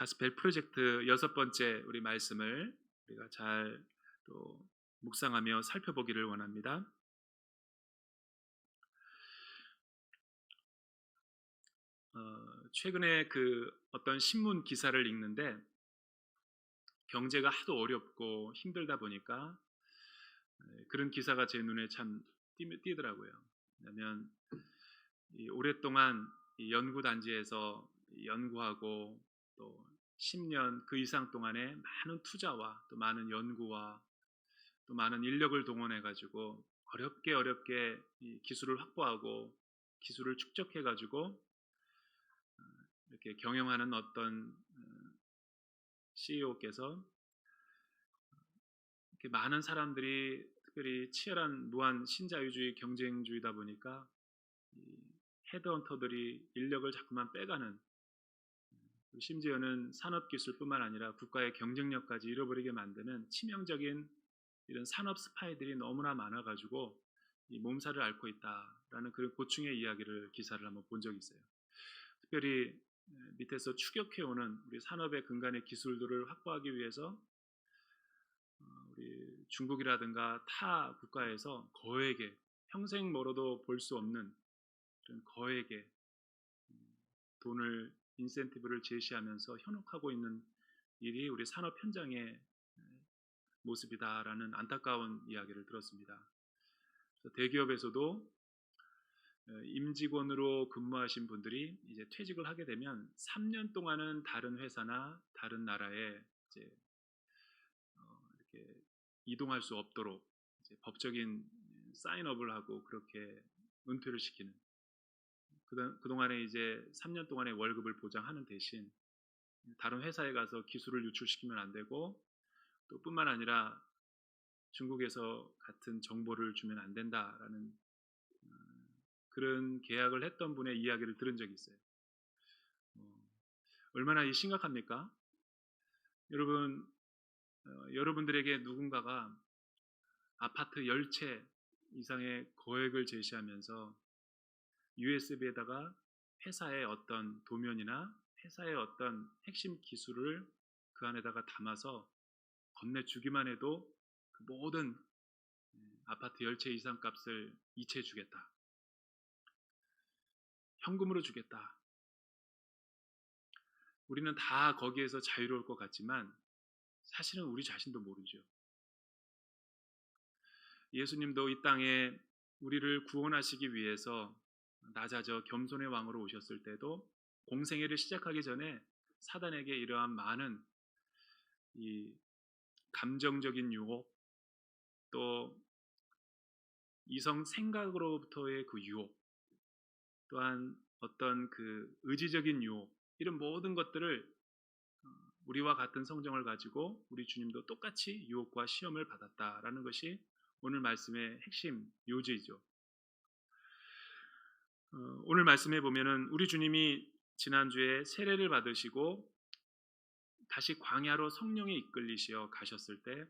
가스펠 프로젝트 여섯 번째 우리 말씀을 우리가 잘 또 묵상하며 살펴보기를 원합니다. 최근에 어떤 신문 기사를 읽는데 경제가 하도 어렵고 힘들다 보니까 그런 기사가 제 눈에 참 띄더라고요. 왜냐하면 오랫동안 이 연구 단지에서 연구하고 또 10년 그 이상 동안에 많은 투자와 또 많은 연구와 또 많은 인력을 동원해 가지고 어렵게 이 기술을 확보하고 기술을 축적해 가지고 이렇게 경영하는 어떤 CEO께서 이렇게 많은 사람들이 특별히 치열한 무한 신자유주의 경쟁주의다 보니까 이 헤드헌터들이 인력을 자꾸만 빼가는, 심지어는 산업기술뿐만 아니라 국가의 경쟁력까지 잃어버리게 만드는 치명적인 이런 산업 스파이들이 너무나 많아가지고 이 몸살을 앓고 있다라는 그런 고충의 이야기를 기사를 한번 본 적이 있어요. 특별히 밑에서 추격해오는 우리 산업의 근간의 기술들을 확보하기 위해서 우리 중국이라든가 타 국가에서 거액의 평생 멀어도 볼 수 없는 그런 거액의 돈을 인센티브를 제시하면서 현혹하고 있는 일이 우리 산업 현장의 모습이다라는 안타까운 이야기를 들었습니다. 대기업에서도 임직원으로 근무하신 분들이 이제 퇴직을 하게 되면 3년 동안은 다른 회사나 다른 나라에 이제 이렇게 이동할 수 없도록 이제 법적인 사인업을 하고 그렇게 은퇴를 시키는, 그동안에 이제 3년 동안의 월급을 보장하는 대신 다른 회사에 가서 기술을 유출시키면 안 되고 또 뿐만 아니라 중국에서 같은 정보를 주면 안 된다라는 그런 계약을 했던 분의 이야기를 들은 적이 있어요. 얼마나 심각합니까? 여러분, 여러분들에게 누군가가 아파트 10채 이상의 거액을 제시하면서 USB에다가 회사의 어떤 도면이나 회사의 어떤 핵심 기술을 그 안에다가 담아서 건네주기만 해도 그 모든 아파트 10채 이상 값을 이체 주겠다, 현금으로 주겠다. 우리는 다 거기에서 자유로울 것 같지만 사실은 우리 자신도 모르죠. 예수님도 이 땅에 우리를 구원하시기 위해서 낮아져 겸손의 왕으로 오셨을 때도 공생애를 시작하기 전에 사단에게 이러한 많은 이 감정적인 유혹, 또 이성 생각으로부터의 그 유혹, 또한 어떤 그 의지적인 유혹, 이런 모든 것들을 우리와 같은 성정을 가지고 우리 주님도 똑같이 유혹과 시험을 받았다라는 것이 오늘 말씀의 핵심 요지이죠. 오늘 말씀에 보면은 우리 주님이 지난주에 세례를 받으시고 다시 광야로 성령에 이끌리시어 가셨을 때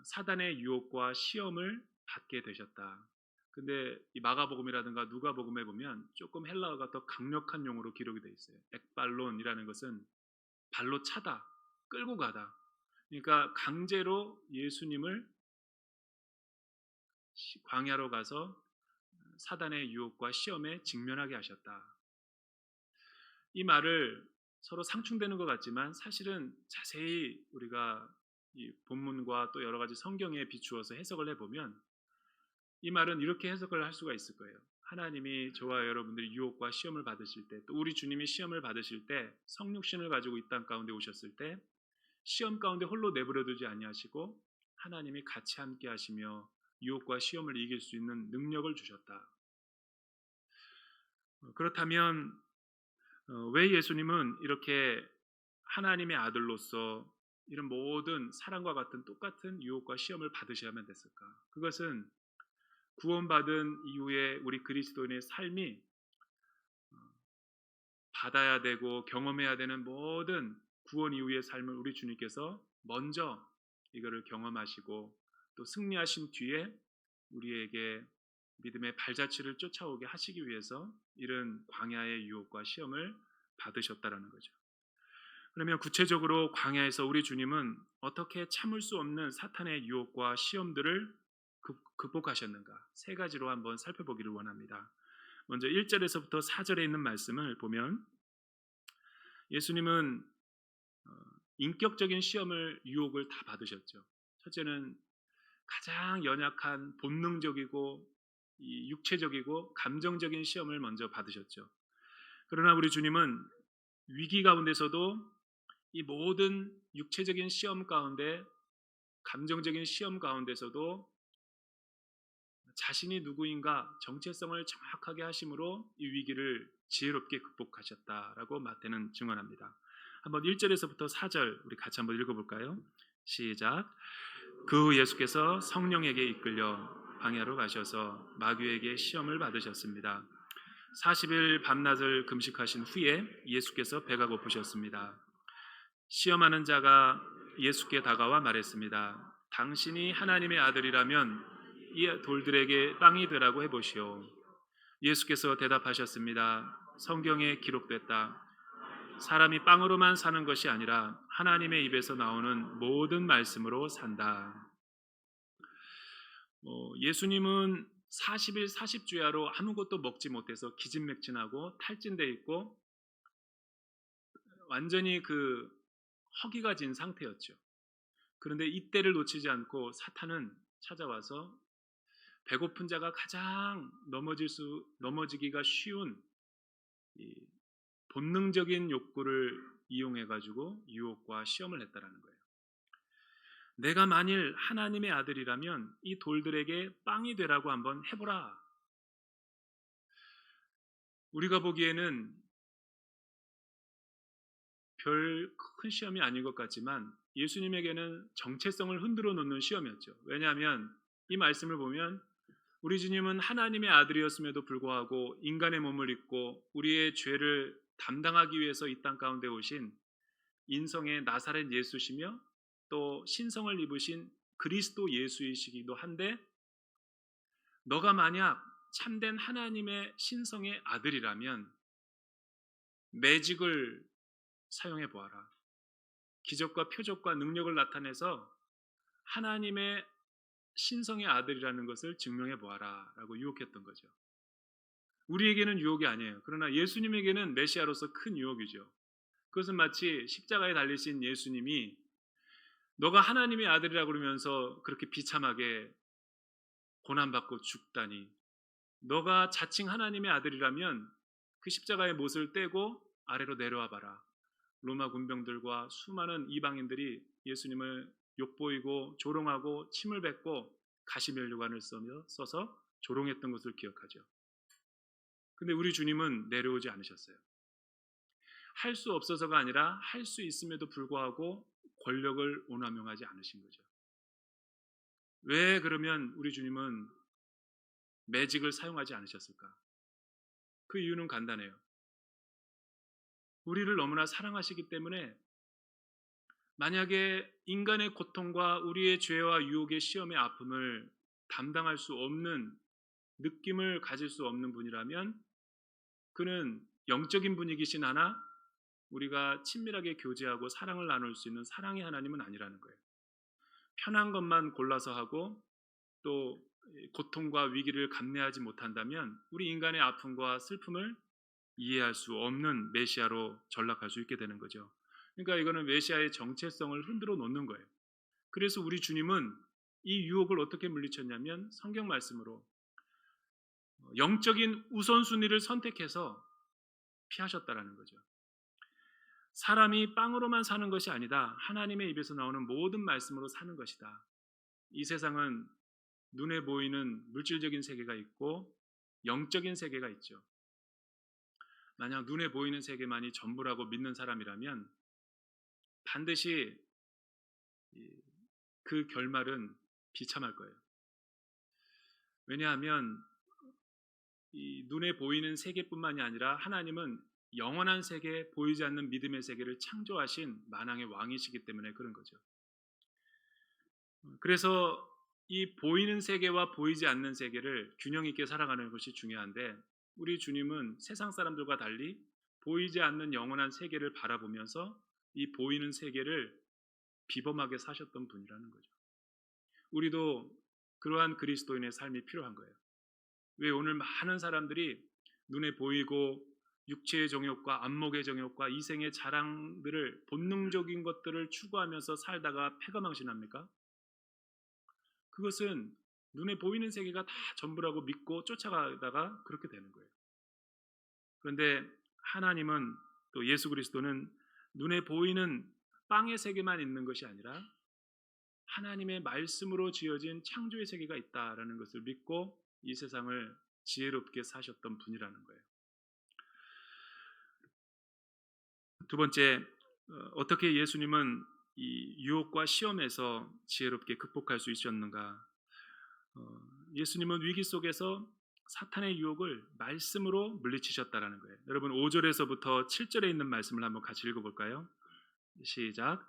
사단의 유혹과 시험을 받게 되셨다. 근데 이 마가복음이라든가 누가복음에 보면 조금 헬라어가 더 강력한 용어로 기록이 되어 있어요. ekbal론이라는 것은 발로 차다, 끌고 가다. 그러니까 강제로 예수님을 광야로 가서 사단의 유혹과 시험에 직면하게 하셨다. 이 말을 서로 상충되는 것 같지만 사실은 자세히 우리가 이 본문과 또 여러 가지 성경에 비추어서 해석을 해보면 이 말은 이렇게 해석을 할 수가 있을 거예요. 하나님이 저와 여러분들이 유혹과 시험을 받으실 때, 또 우리 주님이 시험을 받으실 때 성육신을 가지고 이 땅 가운데 오셨을 때 시험 가운데 홀로 내버려 두지 아니하시고 하나님이 같이 함께 하시며 유혹과 시험을 이길 수 있는 능력을 주셨다. 그렇다면 왜 예수님은 이렇게 하나님의 아들로서 이런 모든 사랑과 같은 똑같은 유혹과 시험을 받으셔야만 됐을까? 그것은 구원받은 이후에 우리 그리스도인의 삶이 받아야 되고 경험해야 되는 모든 구원 이후의 삶을 우리 주님께서 먼저 이거를 경험하시고 또 승리하신 뒤에 우리에게 믿음의 발자취를 쫓아오게 하시기 위해서 이런 광야의 유혹과 시험을 받으셨다라는 거죠. 그러면 구체적으로 광야에서 우리 주님은 어떻게 참을 수 없는 사탄의 유혹과 시험들을 극복하셨는가? 세 가지로 한번 살펴보기를 원합니다. 먼저 1절에서부터 4절에 있는 말씀을 보면 예수님은 인격적인 시험을 유혹을 다 받으셨죠. 첫째는 가장 연약한 본능적이고 이 육체적이고 감정적인 시험을 먼저 받으셨죠. 그러나 우리 주님은 위기 가운데서도 이 모든 육체적인 시험 가운데 감정적인 시험 가운데서도 자신이 누구인가 정체성을 정확하게 하심으로 이 위기를 지혜롭게 극복하셨다라고 마태는 증언합니다. 한번 1절에서부터 4절 우리 같이 한번 읽어볼까요? 시작. 그 후 예수께서 성령에게 이끌려 광야로 가셔서 마귀에게 시험을 받으셨습니다. 40일 밤낮을 금식하신 후에 예수께서 배가 고프셨습니다. 시험하는 자가 예수께 다가와 말했습니다. 당신이 하나님의 아들이라면 이 돌들에게 빵이 되라고 해보시오. 예수께서 대답하셨습니다. 성경에 기록됐다. 사람이 빵으로만 사는 것이 아니라 하나님의 입에서 나오는 모든 말씀으로 산다. 예수님은 40일 40주야로 아무것도 먹지 못해서 기진맥진하고 탈진돼 있고 완전히 그 허기가 진 상태였죠. 그런데 이때를 놓치지 않고 사탄은 찾아와서 배고픈 자가 가장 넘어지기가 쉬운 이 본능적인 욕구를 이용해 가지고 유혹과 시험을 했다라는 거예요. 내가 만일 하나님의 아들이라면 이 돌들에게 빵이 되라고 한번 해보라. 우리가 보기에는 별 큰 시험이 아닌 것 같지만 예수님에게는 정체성을 흔들어 놓는 시험이었죠. 왜냐하면 이 말씀을 보면 우리 주님은 하나님의 아들이었음에도 불구하고 인간의 몸을 입고 우리의 죄를 담당하기 위해서 이 땅 가운데 오신 인성의 나사렛 예수시며 또 신성을 입으신 그리스도 예수이시기도 한데 너가 만약 참된 하나님의 신성의 아들이라면 매직을 사용해 보아라. 기적과 표적과 능력을 나타내서 하나님의 신성의 아들이라는 것을 증명해 보아라 라고 유혹했던 거죠. 우리에게는 유혹이 아니에요. 그러나 예수님에게는 메시아로서 큰 유혹이죠. 그것은 마치 십자가에 달리신 예수님이 너가 하나님의 아들이라고 그러면서 그렇게 비참하게 고난받고 죽다니, 너가 자칭 하나님의 아들이라면 그 십자가의 못을 떼고 아래로 내려와 봐라. 로마 군병들과 수많은 이방인들이 예수님을 욕보이고 조롱하고 침을 뱉고 가시면류관을 써서 조롱했던 것을 기억하죠. 근데 우리 주님은 내려오지 않으셨어요. 할 수 없어서가 아니라 할 수 있음에도 불구하고 권력을 운운하지 않으신 거죠. 왜 그러면 우리 주님은 매직을 사용하지 않으셨을까? 그 이유는 간단해요. 우리를 너무나 사랑하시기 때문에 만약에 인간의 고통과 우리의 죄와 유혹의 시험의 아픔을 담당할 수 없는 느낌을 가질 수 없는 분이라면 그는 영적인 분이기신 하나 우리가 친밀하게 교제하고 사랑을 나눌 수 있는 사랑의 하나님은 아니라는 거예요. 편한 것만 골라서 하고 또 고통과 위기를 감내하지 못한다면 우리 인간의 아픔과 슬픔을 이해할 수 없는 메시아로 전락할 수 있게 되는 거죠. 그러니까 이거는 메시아의 정체성을 흔들어 놓는 거예요. 그래서 우리 주님은 이 유혹을 어떻게 물리쳤냐면 성경 말씀으로 영적인 우선순위를 선택해서 피하셨다라는 거죠. 사람이 빵으로만 사는 것이 아니다. 하나님의 입에서 나오는 모든 말씀으로 사는 것이다. 이 세상은 눈에 보이는 물질적인 세계가 있고 영적인 세계가 있죠. 만약 눈에 보이는 세계만이 전부라고 믿는 사람이라면 반드시 그 결말은 비참할 거예요. 왜냐하면 이 눈에 보이는 세계뿐만이 아니라 하나님은 영원한 세계, 보이지 않는 믿음의 세계를 창조하신 만왕의 왕이시기 때문에 그런 거죠. 그래서 이 보이는 세계와 보이지 않는 세계를 균형 있게 살아가는 것이 중요한데 우리 주님은 세상 사람들과 달리 보이지 않는 영원한 세계를 바라보면서 이 보이는 세계를 비범하게 사셨던 분이라는 거죠. 우리도 그러한 그리스도인의 삶이 필요한 거예요. 왜 오늘 많은 사람들이 눈에 보이고 육체의 정욕과 안목의 정욕과 이생의 자랑들을 본능적인 것들을 추구하면서 살다가 패가망신합니까? 그것은 눈에 보이는 세계가 다 전부라고 믿고 쫓아가다가 그렇게 되는 거예요. 그런데 하나님은 또 예수 그리스도는 눈에 보이는 빵의 세계만 있는 것이 아니라 하나님의 말씀으로 지어진 창조의 세계가 있다라는 것을 믿고 이 세상을 지혜롭게 사셨던 분이라는 거예요. 두 번째, 어떻게 예수님은 이 유혹과 시험에서 지혜롭게 극복할 수 있었는가? 예수님은 위기 속에서 사탄의 유혹을 말씀으로 물리치셨다라는 거예요. 여러분 5절에서부터 7절에 있는 말씀을 한번 같이 읽어볼까요? 시작.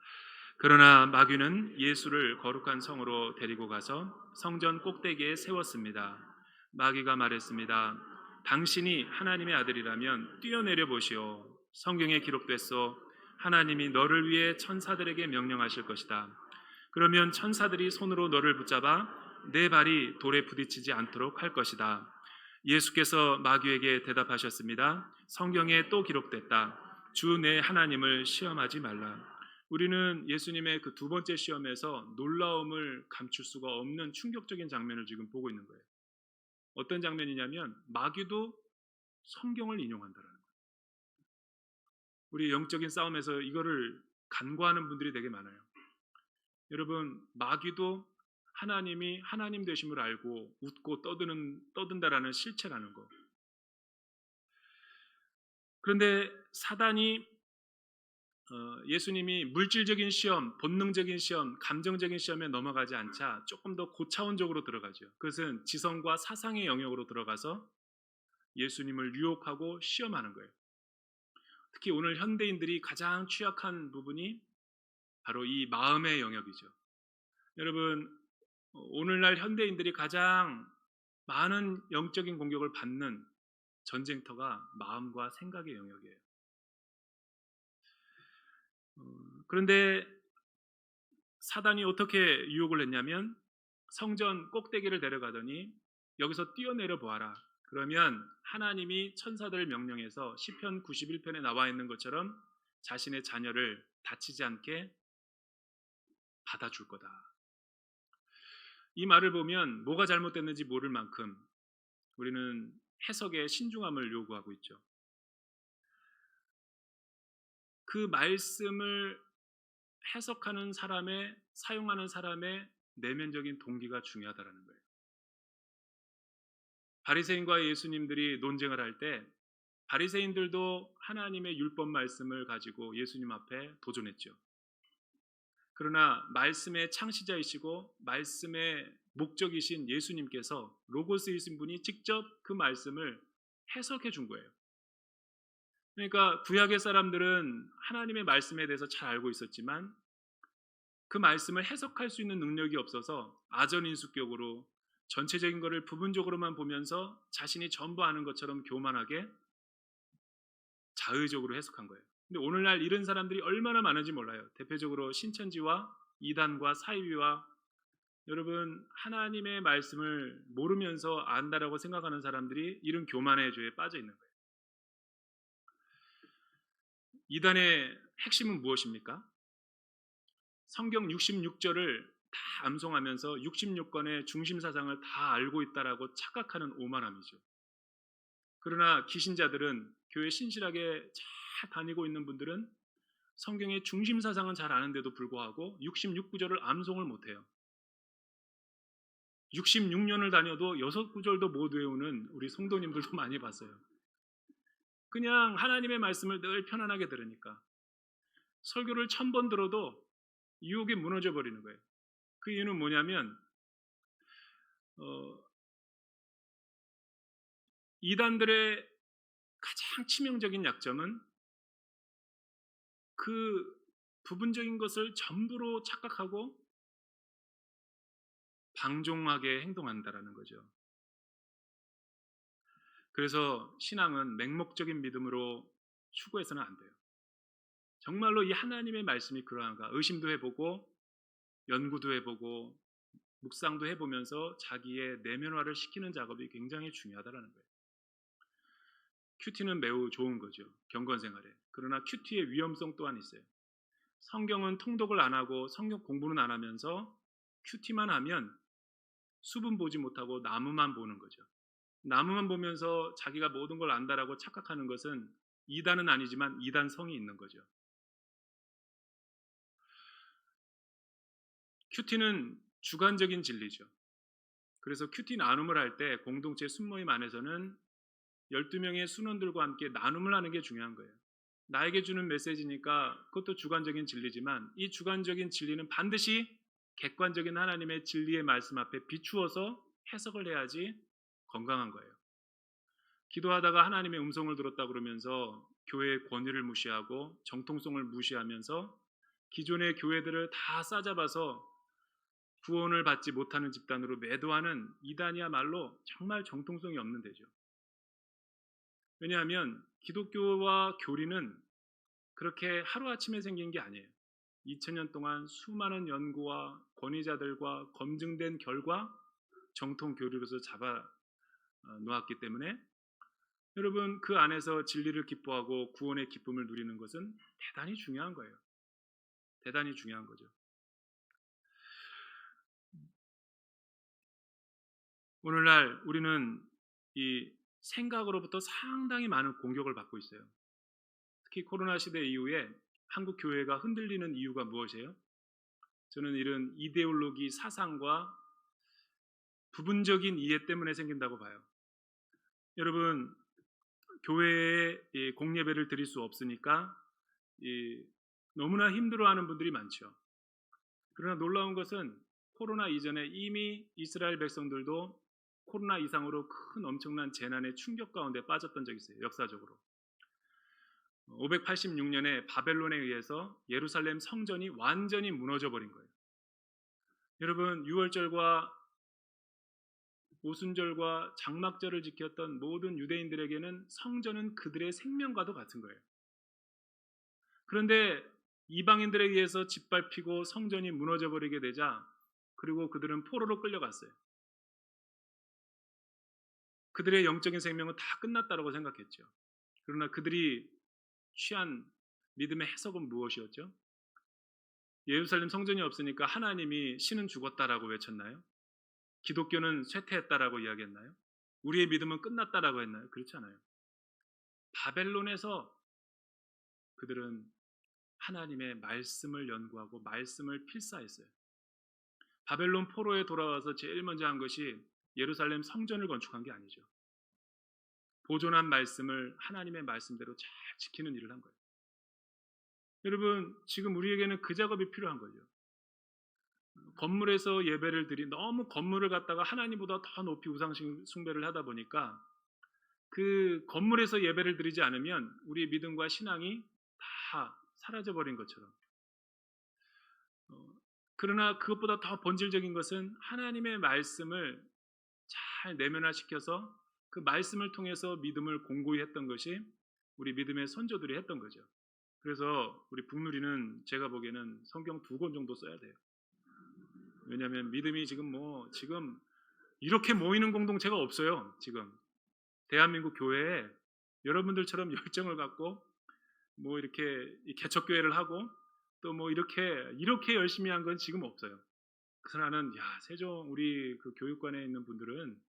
그러나 마귀는 예수를 거룩한 성으로 데리고 가서 성전 꼭대기에 세웠습니다. 마귀가 말했습니다. 당신이 하나님의 아들이라면 뛰어내려 보시오. 성경에 기록됐소. 하나님이 너를 위해 천사들에게 명령하실 것이다. 그러면 천사들이 손으로 너를 붙잡아 내 발이 돌에 부딪히지 않도록 할 것이다. 예수께서 마귀에게 대답하셨습니다. 성경에 또 기록됐다. 주 내 하나님을 시험하지 말라. 우리는 예수님의 그 두 번째 시험에서 놀라움을 감출 수가 없는 충격적인 장면을 지금 보고 있는 거예요. 어떤 장면이냐면 마귀도 성경을 인용한다라는 거예요. 우리 영적인 싸움에서 이거를 간과하는 분들이 되게 많아요. 여러분, 마귀도 하나님이 하나님 되심을 알고 웃고 떠든다라는 실체라는 거. 그런데 사단이 예수님이 물질적인 시험, 본능적인 시험, 감정적인 시험에 넘어가지 않자 조금 더 고차원적으로 들어가죠. 그것은 지성과 사상의 영역으로 들어가서 예수님을 유혹하고 시험하는 거예요. 특히 오늘 현대인들이 가장 취약한 부분이 바로 이 마음의 영역이죠. 여러분, 오늘날 현대인들이 가장 많은 영적인 공격을 받는 전쟁터가 마음과 생각의 영역이에요. 그런데 사단이 어떻게 유혹을 했냐면 성전 꼭대기를 데려가더니 여기서 뛰어내려 보아라. 그러면 하나님이 천사들을 명령해서 시편 91편에 나와 있는 것처럼 자신의 자녀를 다치지 않게 받아줄 거다. 이 말을 보면 뭐가 잘못됐는지 모를 만큼 우리는 해석의 신중함을 요구하고 있죠. 그 말씀을 해석하는 사람의, 사용하는 사람의 내면적인 동기가 중요하다는 거예요. 바리새인과 예수님들이 논쟁을 할 때 바리새인들도 하나님의 율법 말씀을 가지고 예수님 앞에 도전했죠. 그러나 말씀의 창시자이시고 말씀의 목적이신 예수님께서 로고스이신 분이 직접 그 말씀을 해석해 준 거예요. 그러니까 구약의 사람들은 하나님의 말씀에 대해서 잘 알고 있었지만 그 말씀을 해석할 수 있는 능력이 없어서 아전인수격으로 전체적인 것을 부분적으로만 보면서 자신이 전부 아는 것처럼 교만하게 자의적으로 해석한 거예요. 근데 오늘날 이런 사람들이 얼마나 많은지 몰라요. 대표적으로 신천지와 이단과 사이비와 여러분 하나님의 말씀을 모르면서 안다라고 생각하는 사람들이 이런 교만의 죄에 빠져 있는 거예요. 이단의 핵심은 무엇입니까? 성경 66절을 다 암송하면서 66권의 중심 사상을 다 알고 있다라고 착각하는 오만함이죠. 그러나 기신자들은 교회 신실하게 잘 다니고 있는 분들은 성경의 중심 사상은 잘 아는데도 불구하고 66구절을 암송을 못해요. 66년을 다녀도 6구절도 못 외우는 우리 성도님들도 많이 봤어요. 그냥 하나님의 말씀을 늘 편안하게 들으니까 설교를 1000번 들어도 유혹에 무너져 버리는 거예요. 그 이유는 뭐냐면 이단들의 가장 치명적인 약점은 그 부분적인 것을 전부로 착각하고 방종하게 행동한다라는 거죠. 그래서 신앙은 맹목적인 믿음으로 추구해서는 안 돼요. 정말로 이 하나님의 말씀이 그러한가 의심도 해보고 연구도 해보고 묵상도 해보면서 자기의 내면화를 시키는 작업이 굉장히 중요하다는 거예요. 큐티는 매우 좋은 거죠. 경건 생활에. 그러나 큐티의 위험성 또한 있어요. 성경은 통독을 안 하고 성경 공부는 안 하면서 큐티만 하면 수분 보지 못하고 나무만 보는 거죠. 나무만 보면서 자기가 모든 걸 안다라고 착각하는 것은 이단은 아니지만 이단성이 있는 거죠. 큐티는 주관적인 진리죠. 그래서 큐티 나눔을 할 때 공동체 순모임 안에서는 12명의 순원들과 함께 나눔을 하는 게 중요한 거예요. 나에게 주는 메시지니까 그것도 주관적인 진리지만 이 주관적인 진리는 반드시 객관적인 하나님의 진리의 말씀 앞에 비추어서 해석을 해야지 건강한 거예요. 기도하다가 하나님의 음성을 들었다 그러면서 교회의 권위를 무시하고 정통성을 무시하면서 기존의 교회들을 다 싸잡아서 구원을 받지 못하는 집단으로 매도하는 이단이야말로 정말 정통성이 없는 데죠. 왜냐하면 기독교와 교리는 그렇게 하루아침에 생긴 게 아니에요. 2000년 동안 수많은 연구와 권위자들과 검증된 결과 정통 교리로서 잡아 놓았기 때문에 여러분 그 안에서 진리를 기뻐하고 구원의 기쁨을 누리는 것은 대단히 중요한 거예요. 대단히 중요한 거죠. 오늘날 우리는 이 생각으로부터 상당히 많은 공격을 받고 있어요. 특히 코로나 시대 이후에 한국 교회가 흔들리는 이유가 무엇이에요? 저는 이런 이데올로기 사상과 부분적인 이해 때문에 생긴다고 봐요. 여러분 교회에 공예배를 드릴 수 없으니까 너무나 힘들어하는 분들이 많죠. 그러나 놀라운 것은 코로나 이전에 이미 이스라엘 백성들도 코로나 이상으로 큰 엄청난 재난의 충격 가운데 빠졌던 적이 있어요. 역사적으로 586년에 바벨론에 의해서 예루살렘 성전이 완전히 무너져 버린 거예요. 여러분 유월절과 오순절과 장막절을 지켰던 모든 유대인들에게는 성전은 그들의 생명과도 같은 거예요. 그런데 이방인들에 의해서 짓밟히고 성전이 무너져 버리게 되자 그리고 그들은 포로로 끌려갔어요. 그들의 영적인 생명은 다 끝났다고 생각했죠. 그러나 그들이 취한 믿음의 해석은 무엇이었죠? 예루살렘 성전이 없으니까 하나님이 신은 죽었다라고 외쳤나요? 기독교는 쇠퇴했다라고 이야기했나요? 우리의 믿음은 끝났다라고 했나요? 그렇지 않아요. 바벨론에서 그들은 하나님의 말씀을 연구하고 말씀을 필사했어요. 바벨론 포로에 돌아와서 제일 먼저 한 것이 예루살렘 성전을 건축한 게 아니죠. 보존한 말씀을 하나님의 말씀대로 잘 지키는 일을 한 거예요. 여러분 지금 우리에게는 그 작업이 필요한 거죠. 건물에서 예배를 드리 너무 건물을 갖다가 하나님보다 더 높이 우상 숭배를 하다 보니까 그 건물에서 예배를 드리지 않으면 우리의 믿음과 신앙이 다 사라져 버린 것처럼 그러나 그것보다 더 본질적인 것은 하나님의 말씀을 잘 내면화시켜서 그 말씀을 통해서 믿음을 공고히 했던 것이 우리 믿음의 선조들이 했던 거죠. 그래서 우리 북누리는 제가 보기에는 성경 2권 정도 써야 돼요. 왜냐하면 믿음이 지금 이렇게 모이는 공동체가 없어요. 지금 대한민국 교회에 여러분들처럼 열정을 갖고 뭐 이렇게 개척교회를 하고 또 뭐 이렇게 열심히 한 건 지금 없어요. 그래서 나는 세종 우리 그 교육관에 있는 분들은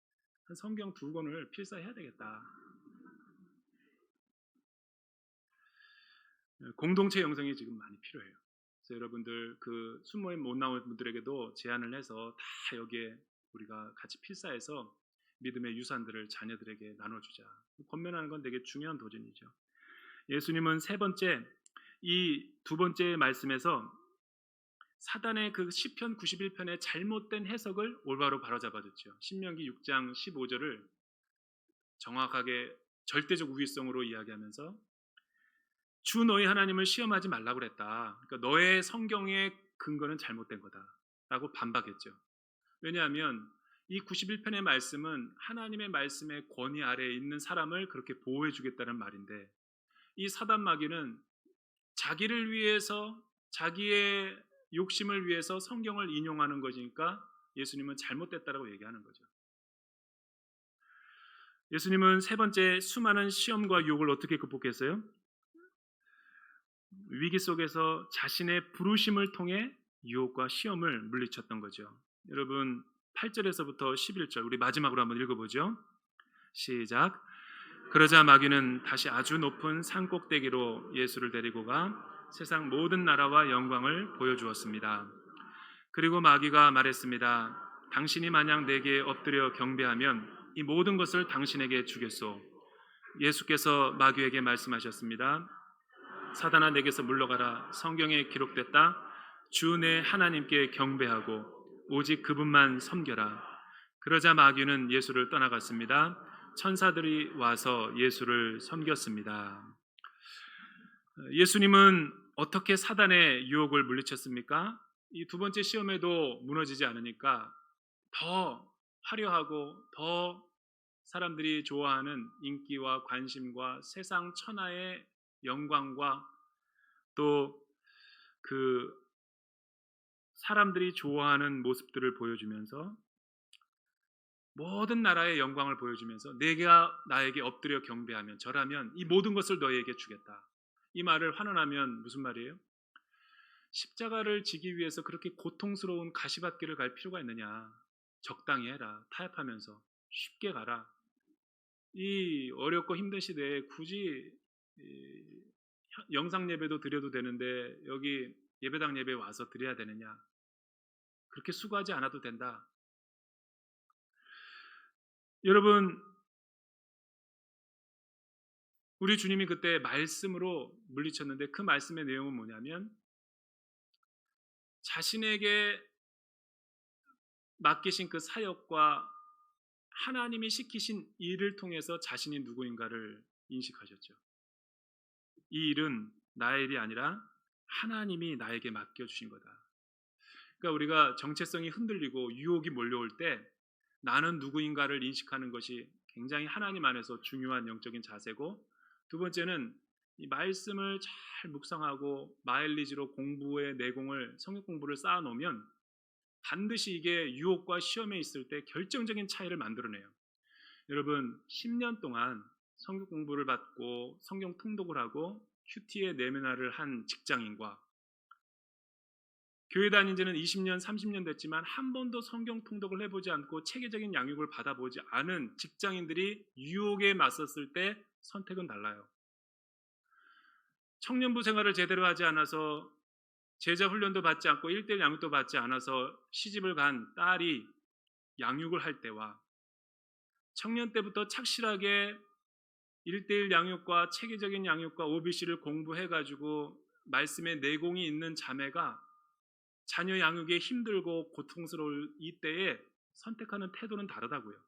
한 성경 2권을 필사해야 되겠다. 공동체 형성이 지금 많이 필요해요. 그래서 여러분들 그 순모임 못 나온 분들에게도 제안을 해서 다 여기에 우리가 같이 필사해서 믿음의 유산들을 자녀들에게 나눠주자. 권면하는 건 되게 중요한 도전이죠. 예수님은 세 번째 이 두 번째 말씀에서 사단의 그 시편 91편의 잘못된 해석을 올바로 바로잡아줬죠. 신명기 6장 15절을 정확하게 절대적 우위성으로 이야기하면서 주 너희 하나님을 시험하지 말라고 그랬다. 그러니까 너의 성경의 근거는 잘못된 거다라고 반박했죠. 왜냐하면 이 91편의 말씀은 하나님의 말씀의 권위 아래에 있는 사람을 그렇게 보호해 주겠다는 말인데 이 사단 마귀는 자기를 위해서, 자기의 욕심을 위해서 성경을 인용하는 것이니까 예수님은 잘못됐다라고 얘기하는 거죠. 예수님은 세 번째 수많은 시험과 유혹을 어떻게 극복했어요? 위기 속에서 자신의 부르심을 통해 유혹과 시험을 물리쳤던 거죠. 여러분 8절에서부터 11절 우리 마지막으로 한번 읽어보죠. 시작. 그러자 마귀는 다시 아주 높은 산 꼭대기로 예수를 데리고 가 세상 모든 나라와 영광을 보여주었습니다. 그리고 마귀가 말했습니다. 당신이 만약 내게 엎드려 경배하면 이 모든 것을 당신에게 주겠소. 예수께서 마귀에게 말씀하셨습니다. 사단아 내게서 물러가라. 성경에 기록됐다. 주 내 하나님께 경배하고 오직 그분만 섬겨라. 그러자 마귀는 예수를 떠나갔습니다. 천사들이 와서 예수를 섬겼습니다. 예수님은 어떻게 사단의 유혹을 물리쳤습니까? 이 두 번째 시험에도 무너지지 않으니까 더 화려하고 더 사람들이 좋아하는 인기와 관심과 세상 천하의 영광과 또 그 사람들이 좋아하는 모습들을 보여주면서 모든 나라의 영광을 보여주면서 내가 나에게 엎드려 경배하면 절하면 이 모든 것을 너희에게 주겠다. 이 말을 환원하면 무슨 말이에요? 십자가를 지기 위해서 그렇게 고통스러운 가시밭길을 갈 필요가 있느냐? 적당히 해라. 타협하면서 쉽게 가라. 이 어렵고 힘든 시대에 굳이 영상 예배도 드려도 되는데 여기 예배당 예배 와서 드려야 되느냐? 그렇게 수고하지 않아도 된다. 여러분 우리 주님이 그때 말씀으로 물리쳤는데 그 말씀의 내용은 뭐냐면 자신에게 맡기신 그 사역과 하나님이 시키신 일을 통해서 자신이 누구인가를 인식하셨죠. 이 일은 나의 일이 아니라 하나님이 나에게 맡겨주신 거다. 그러니까 우리가 정체성이 흔들리고 유혹이 몰려올 때 나는 누구인가를 인식하는 것이 굉장히 하나님 안에서 중요한 영적인 자세고, 두 번째는 이 말씀을 잘 묵상하고 마일리지로 공부의 내공을 성경 공부를 쌓아놓으면 반드시 이게 유혹과 시험에 있을 때 결정적인 차이를 만들어내요. 여러분 10년 동안 성경 공부를 받고 성경 통독을 하고 큐티의 내면화를 한 직장인과 교회 다닌 지는 20년, 30년 됐지만 한 번도 성경 통독을 해보지 않고 체계적인 양육을 받아보지 않은 직장인들이 유혹에 맞섰을 때 선택은 달라요. 청년부 생활을 제대로 하지 않아서 제자 훈련도 받지 않고 1대1 양육도 받지 않아서 시집을 간 딸이 양육을 할 때와 청년 때부터 착실하게 1대1 양육과 체계적인 양육과 OBC를 공부해가지고 말씀의 내공이 있는 자매가 자녀 양육에 힘들고 고통스러울 이때에 선택하는 태도는 다르다고요.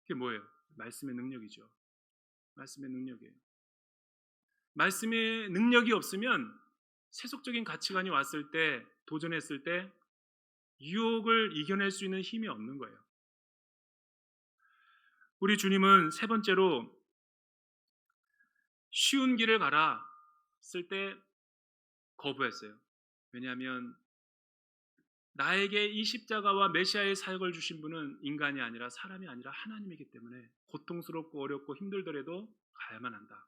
그게 뭐예요? 말씀의 능력이죠. 말씀의 능력이에요. 말씀의 능력이 없으면 세속적인 가치관이 왔을 때, 도전했을 때 유혹을 이겨낼 수 있는 힘이 없는 거예요. 우리 주님은 세 번째로 쉬운 길을 가라 쓸 때 거부했어요. 왜냐하면 나에게 이 십자가와 메시아의 사역을 주신 분은 인간이 아니라 사람이 아니라 하나님이기 때문에 고통스럽고 어렵고 힘들더라도 가야만 한다.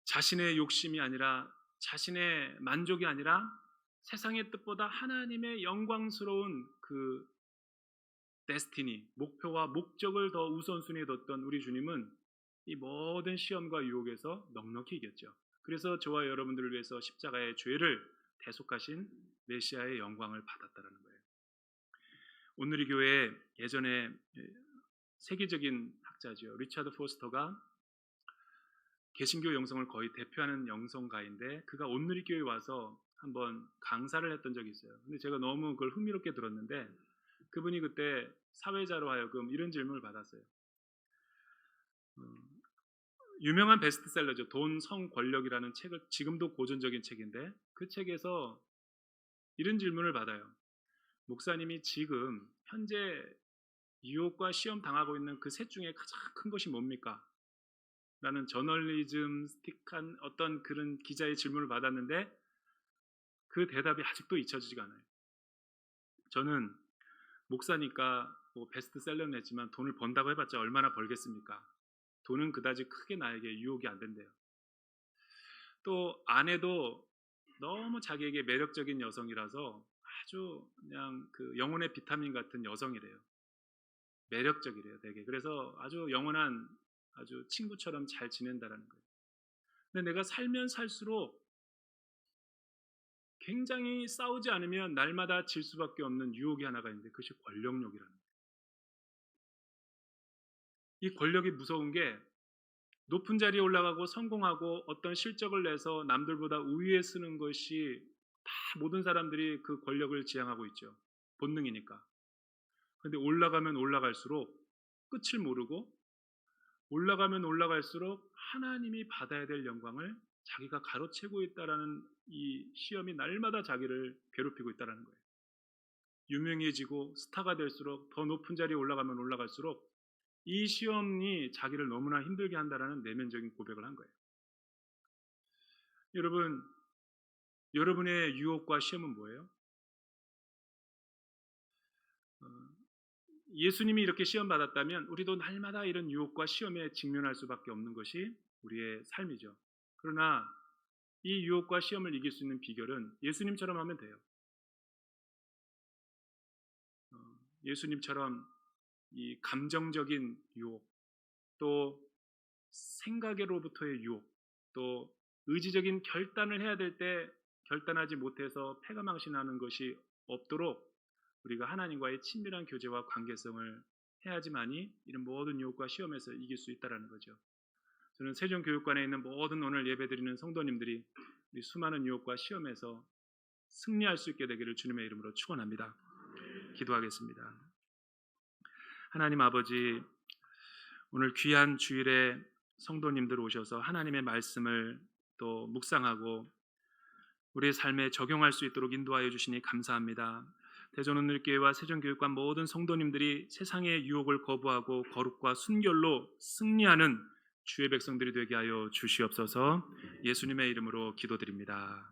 자신의 욕심이 아니라, 자신의 만족이 아니라 세상의 뜻보다 하나님의 영광스러운 그 데스티니, 목표와 목적을 더 우선순위에 뒀던 우리 주님은 이 모든 시험과 유혹에서 넉넉히 이겼죠. 그래서 저와 여러분들을 위해서 십자가의 죄를 대속하신 메시아의 영광을 받았다는 거예요. 오늘의 교회 예전에 세계적인 학자죠. 리차드 포스터가 개신교 영성을 거의 대표하는 영성가인데 그가 온누리 교회에 와서 한번 강사를 했던 적이 있어요. 근데 제가 너무 그걸 흥미롭게 들었는데 그분이 그때 사회자로 하여금 이런 질문을 받았어요. 유명한 베스트셀러죠. 돈, 성, 권력이라는 책을 지금도 고전적인 책인데 그 책에서 이런 질문을 받아요. 목사님이 지금 현재 유혹과 시험 당하고 있는 그 셋 중에 가장 큰 것이 뭡니까? 라는 저널리즘스틱한 어떤 그런 기자의 질문을 받았는데 그 대답이 아직도 잊혀지지가 않아요. 저는 목사니까 뭐 베스트셀러는 냈지만 돈을 번다고 해봤자 얼마나 벌겠습니까? 돈은 그다지 크게 나에게 유혹이 안 된대요. 또 아내도 너무 자기에게 매력적인 여성이라서 아주 그냥 그 영혼의 비타민 같은 여성이래요. 매력적이래요, 되게. 그래서 아주 영원한 아주 친구처럼 잘 지낸다라는 거예요. 근데 내가 살면 살수록 굉장히 싸우지 않으면 날마다 질 수밖에 없는 유혹이 하나가 있는데 그것이 권력욕이라는 거예요. 이 권력이 무서운 게 높은 자리에 올라가고 성공하고 어떤 실적을 내서 남들보다 우위에 쓰는 것이 다 모든 사람들이 그 권력을 지향하고 있죠. 본능이니까. 근데 올라가면 올라갈수록 끝을 모르고 올라가면 올라갈수록 하나님이 받아야 될 영광을 자기가 가로채고 있다라는 이 시험이 날마다 자기를 괴롭히고 있다라는 거예요. 유명해지고 스타가 될수록 더 높은 자리에 올라가면 올라갈수록 이 시험이 자기를 너무나 힘들게 한다라는 내면적인 고백을 한 거예요. 여러분, 여러분의 유혹과 시험은 뭐예요? 어, 예수님이 이렇게 시험 받았다면 우리도 날마다 이런 유혹과 시험에 직면할 수밖에 없는 것이 우리의 삶이죠. 그러나 이 유혹과 시험을 이길 수 있는 비결은 예수님처럼 하면 돼요. 예수님처럼 이 감정적인 유혹, 또 생각으로부터의 유혹, 또 의지적인 결단을 해야 될 때 결단하지 못해서 패가망신하는 것이 없도록 우리가 하나님과의 친밀한 교제와 관계성을 해야지만이 이런 모든 유혹과 시험에서 이길 수 있다는 거죠. 저는 세종교육관에 있는 모든 오늘 예배드리는 성도님들이 이 수많은 유혹과 시험에서 승리할 수 있게 되기를 주님의 이름으로 축원합니다. 기도하겠습니다. 하나님 아버지, 오늘 귀한 주일에 성도님들 오셔서 하나님의 말씀을 또 묵상하고 우리의 삶에 적용할 수 있도록 인도하여 주시니 감사합니다. 대전오늘교회와 세종교육관 모든 성도님들이 세상의 유혹을 거부하고 거룩과 순결로 승리하는 주의 백성들이 되게 하여 주시옵소서. 예수님의 이름으로 기도드립니다.